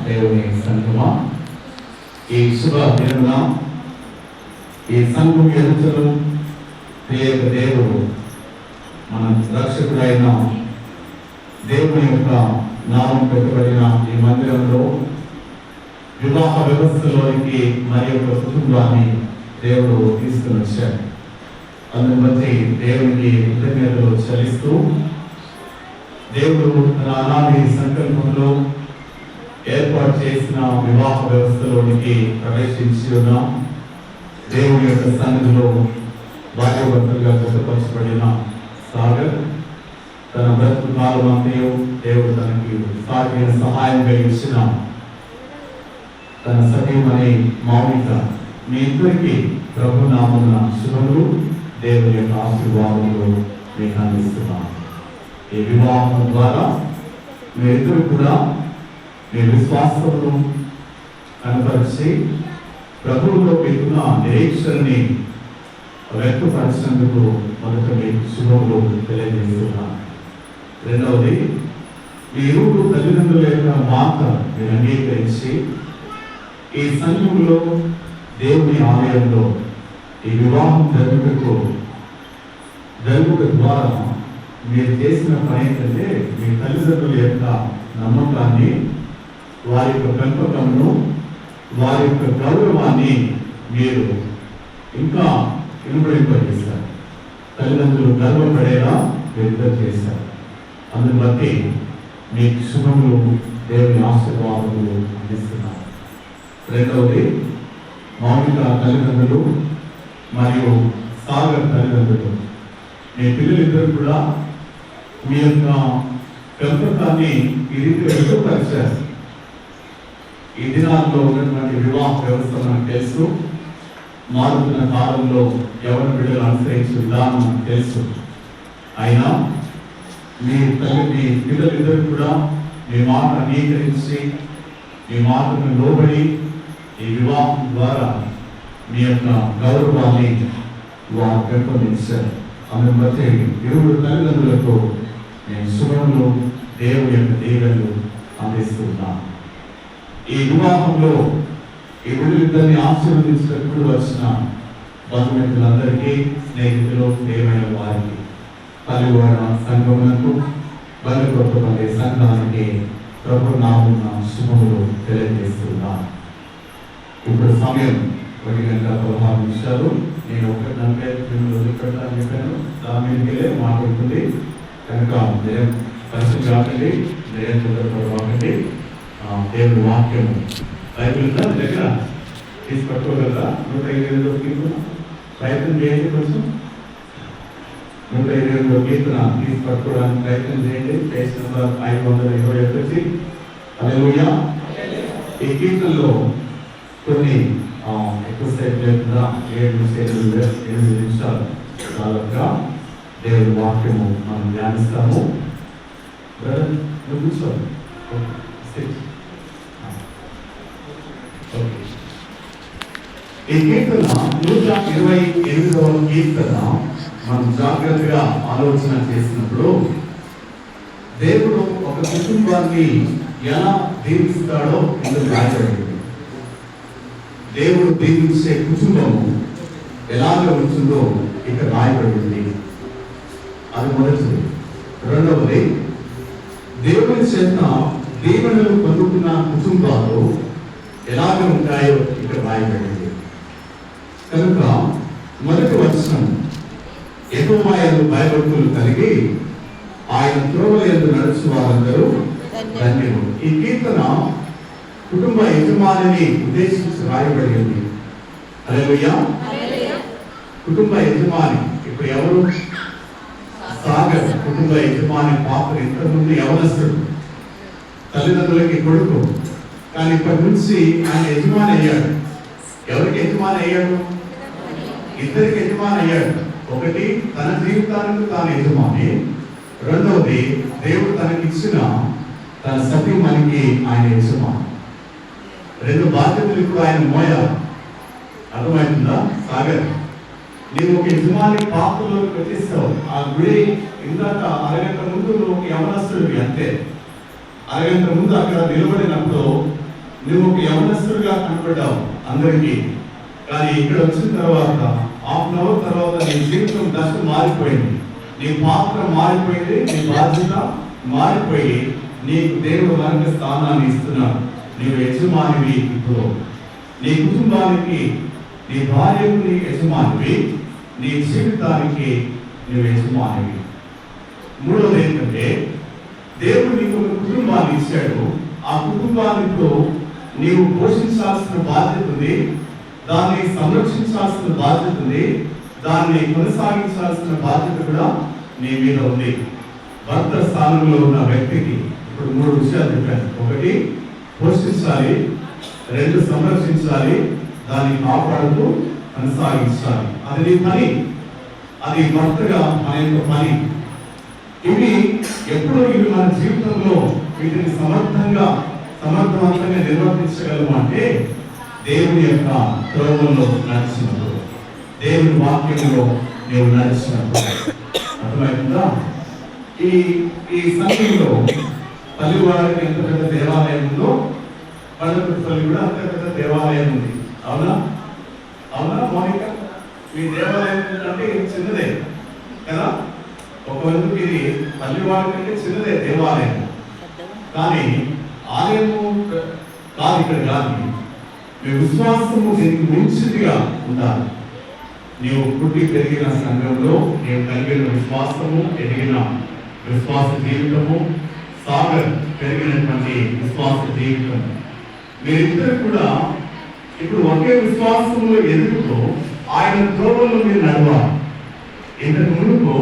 దేవుని సంఘమా, ఈ శుభ దినమున ఈ సంఘం ఎదుటను దేవుడు మన రక్షకుడైన దేవుని యొక్క నామం పెట్టబడిన ఈ మందిరంలో వివాహ వ్యవస్థలోనికి మరి యొక్క కుటుంబాన్ని దేవుడు తీసుకుని వచ్చాడు. అందుని బట్టి దేవునికి కృతజ్ఞతలు చెల్లిస్తూ దేవుడు తన అనాది సంకల్పంలో ఏర్పాటు చేసిన వివాహ వ్యవస్థలోనికి ప్రవేశించి ఉన్నాం. దేవుని యొక్క సన్నిధిలో భార్యాభర్తలుగా జతపరచబడిన సాగర్ తన బ్రతుకు కాలమంతయు దేవుడు తనకి సాగిన సహాయంగా ఇచ్చిన తన సతీమణి మౌనిక, మీ ఇద్దరికి ప్రభు నామమున శుభములు, దేవుని యొక్క ఆశీర్వాదములు మీకు అందిస్తున్నాను. ఈ వివాహం ద్వారా మీరిద్దరు కూడా మీ విశ్వాసమును కనపరిచి ప్రభువులో మీకున్న నిరీక్షణని వ్యక్తపరిచినందుకు మొదట మీకు శుభములు తెలియజేస్తున్నాను. రెండవది, మీ ఇరువురు తల్లిదండ్రుల యొక్క మాట మీరు అంగీకరించి ఈ సంఘంలో దేవుని ఆలయంలో ఈ వివాహం జరుగుట ద్వారా మీరు చేసిన పని ఏంటంటే మీ తల్లిదండ్రుల యొక్క నమ్మకాన్ని, వారి యొక్క పెంపకంను, వారి యొక్క గౌరవాన్ని మీరు ఇంకా ఇనుపడింపజేశారు. తల్లిదండ్రులు గర్వపడేలా మీరు చేశారు. అందుని బట్టి మీకు శుభములు, దేవుని ఆశీర్వాదములు అందిస్తున్నారు. రెండవది, మౌనిక తల్లిదండ్రులు మరియు సాగర్ తల్లిదండ్రులు, మీ పిల్లలిద్దరు కూడా మీ యొక్క పెంపకాన్ని ఈ రీతిలో వ్యక్తపరిచారు. ఈ దినాల్లో ఉన్నటువంటి వివాహ వ్యవస్థ మనకు తెలుసు. మారుతున్న కాలంలో ఎవరి బిడ్డలు అనుసరించే విధానం మనకు తెలుసు. అయినా మీ పిల్లలిద్దరు కూడా మీ మాట అంగీకరించి మీ మాటను లోబడి ఈ వివాహం ద్వారా మీ యొక్క గౌరవాన్ని వారు పెంపొందించారు. అందుని బట్టి ఇరువురు తల్లిదండ్రులకు నేను శుభములు, దేవుని యొక్క దీవెనలు అందిస్తున్నాను. ఈ వివాహంలో ఈ బిడ్డలిద్దరిని ఆశీర్వదించినప్పుడు వచ్చిన బంధుమిత్రులందరికీ, స్నేహితులు, ప్రియమైన వారికి, పల్లెవాడ సంఘములకు, బలికొత్తపల్లి సంఘానికి ప్రభు నామమున శుభములు తెలియజేస్తున్నాను. ఇప్పుడు సమయం 1:16. నేను 1:40 వదిలిపెట్టాలని చెప్పాను. దాని మీదకెళ్ళే మాట్లాడుతుంది కనుక జయం పరిస్థితి కాకండి, జయం కుదరకండి. దేవుని వాక్యము బైబిల్ ఉందా దగ్గర తీసి పట్టుకోగలరా? 128వ కీర్తన ప్రయత్నం చేయండి. కొంచెం 128వ కీర్తన తీసి పట్టుకోవడానికి ప్రయత్నం చేయండి. Page number 521. హల్లెలూయా. ఈ కీర్తనలో కొన్ని ఎక్కువసేపు లేకుండా 7 నిమిషాలు చాలగా దేవుని వాక్యము మనం ధ్యానిస్తాము. కూర్చోండి. ఈ కీర్తన 128వ కీర్తన మనం జాగ్రత్తగా ఆలోచన చేసినప్పుడు దేవుడు ఒక కుటుంబాన్ని ఎలా దీవిస్తాడో ఇందులో రాయబడింది. దేవుడు దీవించే కుటుంబము ఎలాగ ఉంటుందో ఇక్కడ రాయబడింది. అది మొదటిది. రెండవది, దేవుని చేత దీవెనలు పొందుకున్న కుటుంబాలు ఎలాగ ఉంటాయో ఇక్కడ రాయబడింది. కనుక మొదటి వచనం, యెహోవా యందు భయభక్తులు కలిగి ఆయన త్రోవల యందు నడుచు వారందరూ ధన్యులు. ఈ కీర్తన కుటుంబ యజమానిని ఉద్దేశించి రాయబడింది. హల్లెలూయా. కుటుంబ యజమాని ఇప్పుడు ఎవరు? సాగర్ కుటుంబ యజమాని పాత్ర. ఇంతకుముందు యవనస్తుడు, తల్లిదండ్రులకి కొడుకు, కానీ ఇప్పటి నుంచి ఆయన యజమాని అయ్యాడు. ఎవరికి యజమాని అయ్యాడు? ఇద్దరికి యజమాని అయ్యాడు. ఒకటి, తన జీవితానికి తాను యజమాని. రెండవది, దేవుడు తనకిచ్చిన తన సతీమణికి ఆయన యజమాని. రెండు బాధ్యతలు ఇప్పుడు ఆయన మోయాలి. అర్థమవుతుందా? సాగర్, నీవు ఒక యజమాని పాత్రలోకి వచ్చేస్తావు. ఆ గుడి ఇందాక అరగంట ముందు నువ్వు యవనస్తుడివి అంతే. అరగంట ముందు అక్కడ నిలబడినప్పుడు నువ్వు ఒక యవనస్తుడిగా కనపడ్డావు అందరికీ. కానీ ఇక్కడ వచ్చిన తర్వాత హాఫ్ అన్ అవర్ తర్వాత నీ జీవితం దశ మారిపోయింది, నీ పాత్ర మారిపోయింది, నీ బాధ్యత మారిపోయి నీకు దేవుడు మరొక స్థానాన్ని ఇస్తున్నాడు. నీవు యజమానివి. ఇప్పుడు నీ కుటుంబానికి, నీ భార్యకు నీ యజమానివి, నీ జీవితానికి నువ్వు యజమానివి. మూడవది ఏంటంటే, దేవుడు నీకు ఒక కుటుంబాన్ని ఇచ్చాడు. ఆ కుటుంబానికి నీవు పోషించాల్సిన బాధ్యత ఉంది, దాన్ని సంరక్షించాల్సిన బాధ్యత ఉంది, దాన్ని కొనసాగించాల్సిన బాధ్యత కూడా నీ మీద ఉంది. భర్త స్థానంలో ఉన్న వ్యక్తికి ఇప్పుడు 3 విషయాలు చెప్పాను. 1 పోషించాలి, 2 సంరక్షించాలి, దాన్ని కాపాడుతూ కొనసాగించాలి. అది నీ పని, అది భర్తగా మన యొక్క పని. ఇవి ఎప్పుడు మన జీవితంలో వీటిని సమర్థవంతంగా నిర్వర్తించగలము అంటే దేవుని యొక్క త్రోవల్లో నడిచినప్పుడు, దేవుని వాక్యంలో నీవు నడిచినప్పుడు. అర్థమవుతుందా? ఈ సమయంలో తల్లివారికి ఎంత పెద్ద దేవాలయం ఉందో పల్లెటూరు కూడా అంత పెద్ద దేవాలయం ఉంది. అవునా? మౌనిక, మీ దేవాలయం అంటే ఇది చిన్నదే కదా? ఒకవైపు ఇది పల్లెవాడి కంటే చిన్నదే దేవాలయం, కానీ ఆలయము కాదు ఇక్కడ. కానీ మీ విశ్వాసము దీనికి మించిదిగా ఉండాలి. నీవు పుట్టి పెరిగిన సంఘంలో నీవు కలిగిన విశ్వాసము, ఎదిగిన విశ్వాస జీవితము, సాగర్ పెరిగినటువంటి విశ్వాస జీవితం, మీరిద్దరు కూడా ఇప్పుడు ఒకే విశ్వాసంలో ఎదుగుతూ ఆయన త్రోవల్లో మీరు నడవాలి. ఇంతకు మునుపు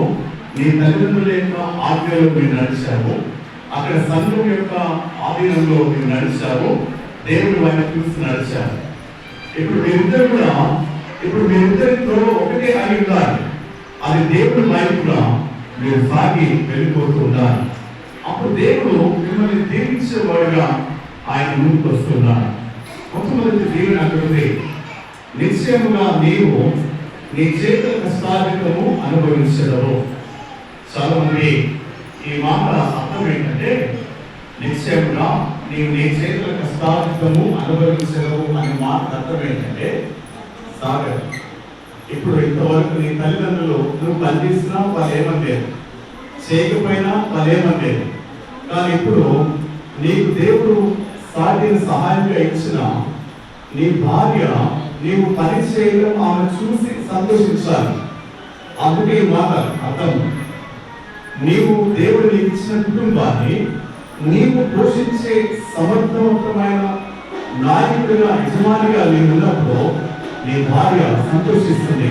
నీ తల్లిదండ్రుల యొక్క ఆజ్ఞలో మీరు నడిచావు, అక్కడ సంఘం యొక్క ఆధీనంలో మీరు నడిచావు, దేవుడి వైపు చూసి నడిచారు. ఇప్పుడు మీరిద్దరి త్రోవ ఒకటే అయి ఉండాలి. అది దేవుడి వైపుగా మీరు సాగి వెళ్ళిపోతూ ఉండాలి. అప్పుడు దేవుడు మిమ్మల్ని దీవించేవాడుగా ఆయన ముందుకు వస్తున్నాడు. మొట్టమొదటి దేవుని అభివృద్ధి నిశ్చయముగా నీవు నీ చేతుల కష్టార్జితము అనుభవించడము. చాలా మంది ఈ మాట అర్థం ఏంటంటే, నిశ్చయముగా నీవు నీ చేతుల కష్టార్జితము అనుభవించడము అనే మాట అర్థం ఏంటంటే, సాగర్ ఇప్పుడు ఇంతవరకు నీ తల్లిదండ్రులు నువ్వు పనిచేసినా వాళ్ళు ఏమనలేదు, చేయకపోయినా వాళ్ళు ఏమనలేదు. కానీ ఇప్పుడు నీకు దేవుడు సాటిన సహాయంగా ఇచ్చిన నీ భార్య నీవు పని చేయడం ఆమె చూసి సంతోషించాలి. అందుకే ఈ మాట అర్థం. నీవు దేవుడు నీకు ఇచ్చిన కుటుంబాన్ని నీవు పోషించే సమర్థవంతమైన నాయకుడిగా, యజమానిగా నీవు ఉన్నప్పుడు నీ భార్య సంతోషిస్తుంది.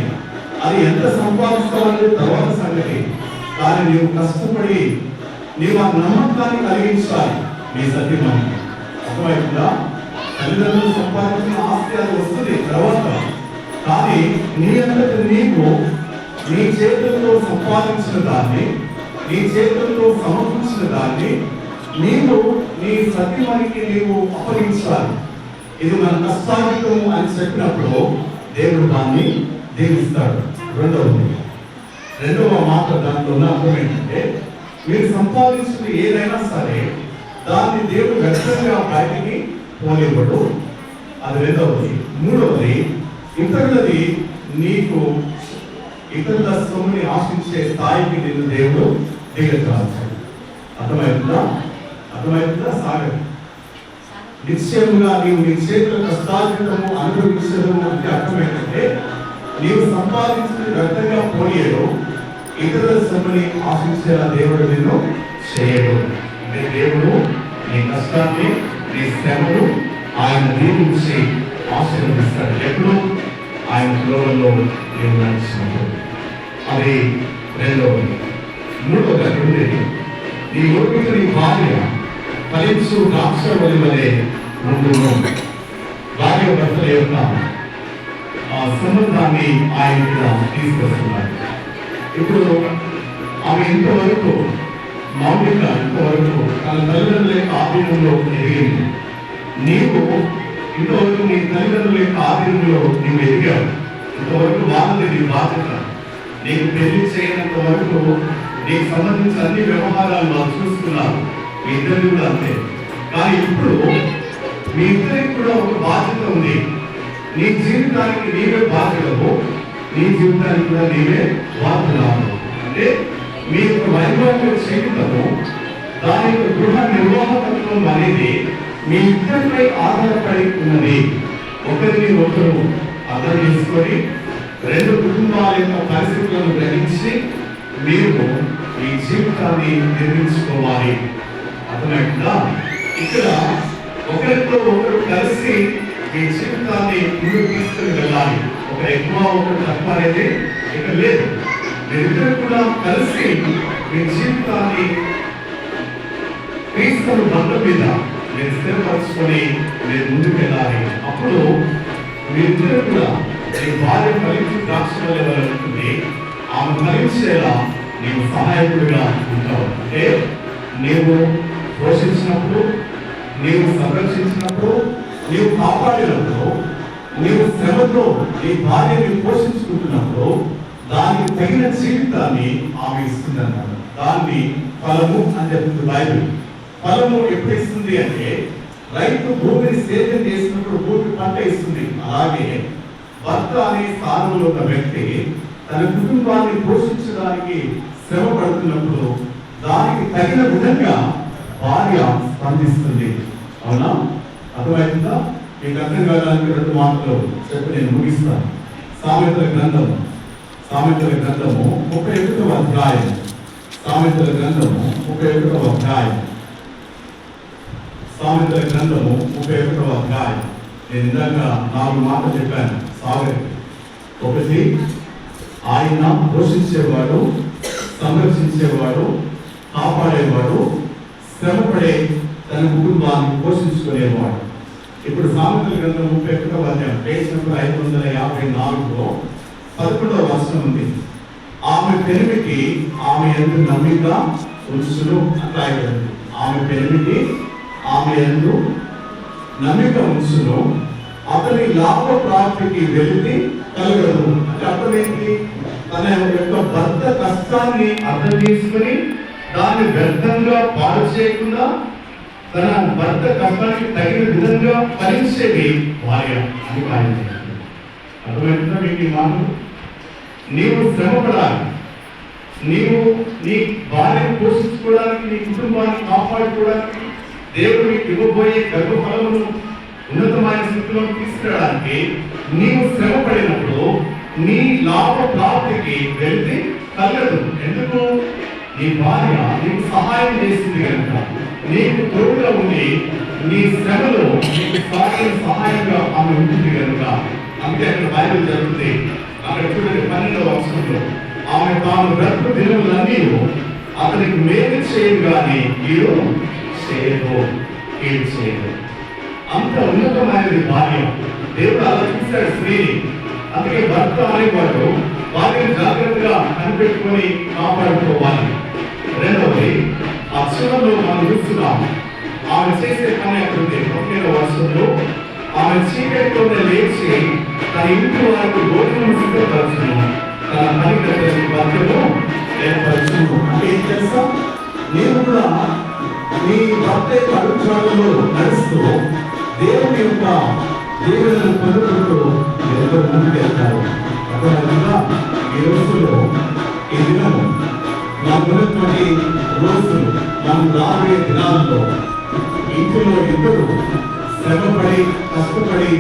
అది ఎంత సంపాదిస్తావనే తర్వాత సంగతి, కానీ నీవు కష్టపడి నీవు ఆ నమ్మకాన్ని కలిగించాలి నీ సత్యమాన్ని. అర్థమవుతుందా? తల్లిదండ్రులు సంపాదించిన ఆస్తి అది వస్తుంది తర్వాత, కానీ నీ అంతటి నీవు నీ చేతులతో సంపాదించిన దాన్ని, నీ చేతులతో సమకూర్చిన దాన్ని నీవు నీ సత్యమానికి నీవు అప్పగించాలి. ఇది మన కష్టార్జితం అని చెప్పినప్పుడు దేవుడు దాన్ని దీవిస్తాడు. రెండవ మాట దాంట్లో ఉన్న అర్థం ఏంటంటే, మీరు సంపాదించిన ఏదైనా సరే దాన్ని దేవుడు వ్యక్తంగా బయటికి పోనివ్వడు. అది రెండవది. మూడవది, ఇతరులది నీకు ఇతరుల సొమ్ముని ఆశించే స్థాయికి నిన్ను దేవుడు దిగజార్చాడు. అర్థమవుతుందా? సాగర్ నిశ్చయముగా నీవు నీ చేతుల కష్టార్జితము అనుభవించడము అంటే అర్థం ఏంటంటే, నీవు సంపాదించిన వ్యర్థంగా పోనీయడు, ఇతరుల సొమ్ముని ఆశించేలా దేవుడు నిన్ను చేయడు. అంటే దేవుడు నీ కష్టాన్ని, నీ శ్రమను ఆయన దీవించి ఆశీర్వదిస్తాడు ఎప్పుడు ఆయన త్రోవల్లో నీవు నడిచినప్పుడు. అది రెండవది. మూడవది ఉండేది, నీ ఓపిక నీ భార్య ఫలించు ద్రాక్షవల్లి వలె ఉండును. భార్య భర్తల యొక్క సంబంధాన్ని ఆయన తీసుకొస్తున్నారు. ఇప్పుడు ఆమె ఇంతవరకు మౌలిక ఇంతవరకు తన తల్లిదండ్రుల యొక్క ఆధీనంలో ఎదిగింది. నీవు ఇంతవరకు నీ తల్లిదండ్రుల యొక్క ఆధీనంలో నీవు ఎదిగావు. ఇంతవరకు వాళ్ళది నీ బాధ్యత. నీకు పెళ్లి చేయనంత వరకు నీకు సంబంధించిన అన్ని వ్యవహారాలు వాళ్ళు చూస్తున్నారు. మీ ఇద్దరు కూడా అంతే. కానీ ఇప్పుడు మీ ఇద్దరికి కూడా ఒక బాధ్యత ఉంది. నీ జీవితానికి నీవే బాధ్యులవు, నీ జీవితానికి కూడా నీవే బాధ్యులవు. అంటే మీ యొక్క వైవాహిక జీవితము, దాని యొక్క గృహ నిర్వాహకత్వం అనేది మీ ఇద్దరిపై ఆధారపడి ఉన్నది. ఒకరిని ఒకరు అర్థం చేసుకొని రెండు కుటుంబాల యొక్క పరిస్థితులను గ్రహించి మీరు ఈ జీవితాన్ని నిర్మించుకోవాలి. అర్థమైందా? ఇక్కడ ఒకరితో ఒకరు కలిసి ఈ జీవితాన్ని ముందుకు తీసుకుని వెళ్ళాలి. ఒకరు ఎక్కువ ఒకరు తక్కువ అనేది ఇక్కడ లేదు. మీరిద్దరు కూడా కలిసి మీ జీవితాన్ని క్రీస్తు బంధం మీద మీరు స్థిరపరచుకొని మీరు ముందుకు వెళ్ళాలి. అప్పుడు మీరిద్దరు కూడా నీ భార్య ఫలించి ద్రాక్ష ఉంటుంది, ఆమె ఫలించేలా నీవు సహాయకుడిగా ఉంటావు. అంటే నీవు పోషించినప్పుడు, నీవు సంరక్షించినప్పుడు, నీవు కాపాడినప్పుడు, నీవు శ్రమతో నీ భార్యని పోషించుకుంటున్నప్పుడు దానికి తగిన జీవితాన్ని ఆమె ఇస్తుంది అన్నాడు. దాన్ని ఫలము అని చెప్తుంది బైబిల్. ఫలము ఎప్పుడు ఇస్తుంది అంటే రైతు భూమిని సేద్యం చేసినప్పుడు భూమి పంట ఇస్తుంది. అలాగే భర్త అనే స్థానంలో ఉన్న వ్యక్తి తన కుటుంబాన్ని పోషించడానికి శ్రమ పడుతున్నప్పుడు దానికి తగిన విధంగా భార్య స్పందిస్తుంది. అవునా? అర్థమవుతుందా? మీకు అర్థం కావడానికి రెండు మాటలు చెప్పి నేను ముగిస్తాను. సామెతల గ్రంథము 31వ అధ్యాయం. సామెతల గ్రంథము 31వ అధ్యాయం. సామెతల గ్రంథము 31వ అధ్యాయం. నేను ఇందాక 4 మాటలు చెప్పాను. ఒకటి, ఆయన పోషించేవాడు, సంరక్షించేవాడు, కాపాడేవాడు, శ్రమపడే తన కుటుంబాన్ని పోషించుకునేవాడు. ఇప్పుడు సామెతల గ్రంథం 31వ అధ్యాయం పేజ్ నెంబర్ 554లో 11వ వచనం ఉంది. ఆమె పెనిమిటి ఆమె యందు నమ్మిక ఉంచును అని రాయబడింది. ఆమె పెనిమిటి ఆమె యందు నమ్మిక ఉంచును, అతని లాభ ప్రాప్తికి వెళితే కలగదు. అంటే అతనేంటి? తన యొక్క భర్త కష్టాన్ని అర్థం చేసుకుని దాన్ని వ్యర్థంగా పాడు చేయకుండా తన భర్త కష్టానికి తగిన విధంగా ఫలించేది భార్య అని భార్య. అర్థమవుతుందా మీకు ఈ మాటలు? నీవు శ్రమపడాలి. నీవు నీ భార్యను పోషించుకోవడానికి, నీ కుటుంబాన్ని కాపాడుకోవడానికి, దేవుడు నీకు ఇవ్వబోయే గర్భఫలమును ఉన్నతమైన స్థితిలో తీసుకురావడానికి నీవు శ్రమపడినప్పుడు నీ లాభ ప్రాప్తికి వెళ్తే కలగదు. ఎందుకు? నీ భార్య నీకు సహాయం చేసింది కనుక, నీకు తోడుగా ఉండి నీ శ్రమలో నీకు సహాయంగా ఆమె ఉంటుంది కనుక. అందుకే అక్కడ బైబిల్ జరుగుతుంది. అక్కడ చూడండి 12వ వచనంలో, ఆమె తాను బ్రతుకు దినములన్నీ అతనికి మేలు చేయదు కానీ కీడు చేయదు. అంత ఉన్నతమైనది భార్య. దేవుడు అలా చూశాడు స్త్రీని. అందుకే భర్త అనేవాడు భార్యను జాగ్రత్తగా కనిపెట్టుకొని కాపాడుకోవాలి. రెండవది, అక్షరంలో మనం చూస్తున్నాం ఆమె చేసే పని అక్కడ ఉంది. 11వ వచనంలో, ఆమె చీకటితోనే లేచి తన ఇంటి వారికి భోజనం సిద్ధపరచును, తన పని కట్టని భర్తను ఏర్పరచును. అంటే ఏం తెలుసా? నేను కూడా నీ భర్త యొక్క అడుగుజాడల్లో నడుస్తూ దేవుని యొక్క దేవులను పొందుకుంటూ ఎవరు ముందుకు వెళ్తారు. అర్థమవుతుందా? ఈ రోజుల్లో, ఈ దినము మనకున్నటువంటి రోజులు, మనం రాబోయే దినాల్లో ఇంటిలో ఇద్దరు శ్రమపడి కష్టపడి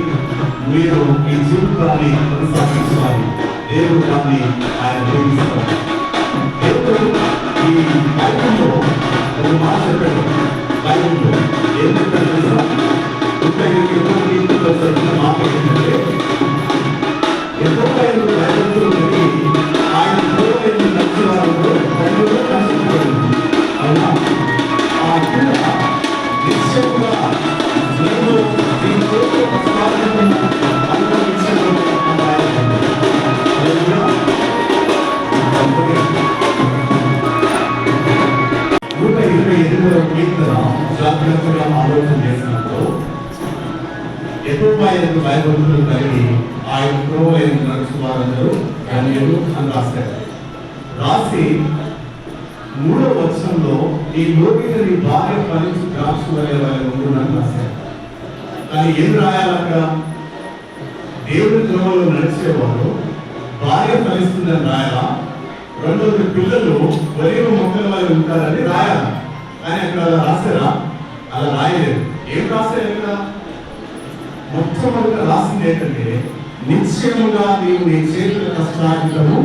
మీరు ఈ జీవితాన్ని కొనసాగించాలి. దేవుడు దాన్ని ఆయన ప్రేమిస్తారు. దేవుడు ఈ బైబిల్లో ఒక మాట చెప్పాడు. బైబిల్లో ఏంటంటే చదివిన మాట ఏంటంటే, ఎంతోగా ఆయన నచ్చేవారు కష్టపడింది. అవునా? ఆ పిల్ల నిశ్చయంగా నేను దీంతో జాగ్రత్తగా ఆలోచన చేసినప్పుడు ఎక్కువ భయభక్తులు కలిగి ఆయన ప్రోవైన నడుచువారందరూ ధన్యులు అని రాశారు. రాసి 3వ వచనంలో, ఈ లోకిత నీ భార్య ఫలించి ద్రాక్ష వలె ఉంటుందని రాశారు. కానీ ఏం రాయాలి అక్కడ? దేవుడి త్రోవలో నడిచేవారు భార్య ఫలిస్తుందని రాయాలా? రెండోది పిల్లలు ఒలివ మొక్కల వల్ల ఉంటారని రాయాలా? కానీ అక్కడ అలా రాశారా? అలా రాయలేదు. ఏం రాశారు ఇక్కడ? మొట్టమొదట రాసింది ఏంటంటే, నిశ్చయముగా నీవు నీ చేతుల కష్టాలను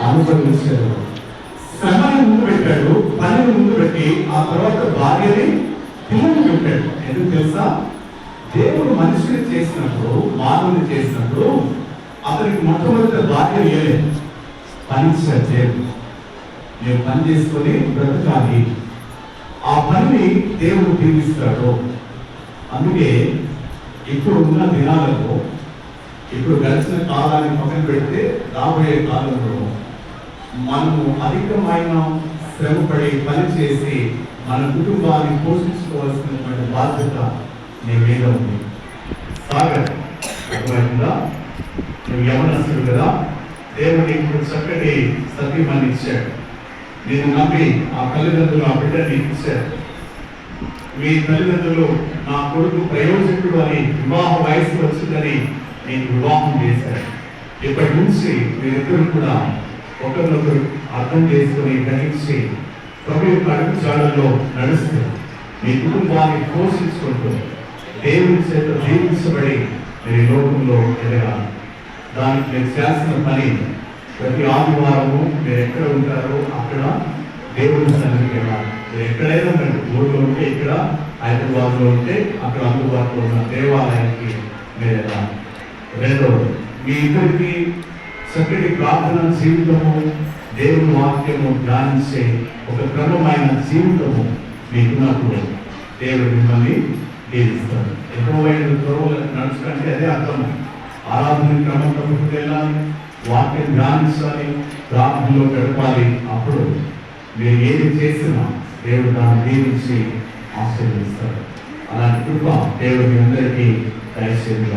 అనుభవించాడు. శ్రమని ముందు పెట్టాడు, పనిని ముందు పెట్టి ఆ తర్వాత భార్యని పిల్లల్ని పెట్టాడు. ఎందుకు తెలుసా? దేవుడు మనిషిని చేసినప్పుడు, మానవుని చేసినప్పుడు అతనికి మొట్టమొదటి భార్య వేయలేదు, పని చేయలేదు. నేను పని చేసుకొని బ్రతకాలి, ఆ పనిని దేవుడు తీరుస్తాడు. అందుకే ఇప్పుడు ఉన్న దినాలలో, ఇప్పుడు గడిచిన కాలాన్ని పక్కన పెడితే రాబోయే కాలంలో మనము అధికమైన శ్రమపడి పని చేసి మన కుటుంబాన్ని పోషించుకోవాల్సినటువంటి బాధ్యత నీ మీద ఉంది. సాగర్ అర్థమైందా? నువ్వు యవనస్తుడు కదా, దేవుడు ఇప్పుడు చక్కటి సతీమణి ఇచ్చాడు. నేను నమ్మి ఆ తల్లిదండ్రులు ఆ బిడ్డని ఇచ్చారు. మీ తల్లిదండ్రులు నా కొడుకు ప్రయోజకుడు అని వివాహ వయసు వచ్చిందని నేను వివాహం చేశారు. ఇప్పటి నుంచి మీరిద్దరు కూడా ఒకరినొకరు అర్థం చేసుకుని గ్రహించి ప్రభు యొక్క అడుగు జాడల్లో నడుస్తూ మీ కుటుంబాన్ని పోషించుకుంటూ దేవుని చేత జీవించబడి మీరు లోకంలో ఎదగాలి. దానికి మీరు చేసిన పని ప్రతి ఆదివారము మీరు ఎక్కడ ఉంటారో అక్కడ దేవుని సన్నిధికి వెళ్ళాలి. మీరు ఎక్కడైనా ఉండండి, ఊళ్ళో ఉంటే ఇక్కడ, హైదరాబాద్లో ఉంటే అక్కడ అందుబాటులో ఉన్న దేవాలయానికి మీరు వెళ్ళాలి. రెండవది, మీ ఇద్దరికి చక్కటి ప్రార్థన జీవితము, దేవుని వాక్యము ధ్యానించే ఒక క్రమమైన జీవితము మీకున్నప్పుడు దేవుడు మిమ్మల్ని దీవిస్తాడు. ఎక్కువైన త్వరలో నడుచుకుంటే అదే అర్థం. ఆరాధన క్రమం తప్పుకు వెళ్ళాలి, వాక్యం ధ్యానించాలి, ప్రార్థనలో గడపాలి. అప్పుడు మీరు ఏది చేసినా దేవుడు దాన్ని దీవించి ఆశీర్వదిస్తాడు. అలాంటి కృప దేవుడి అందరికీ దయచేసి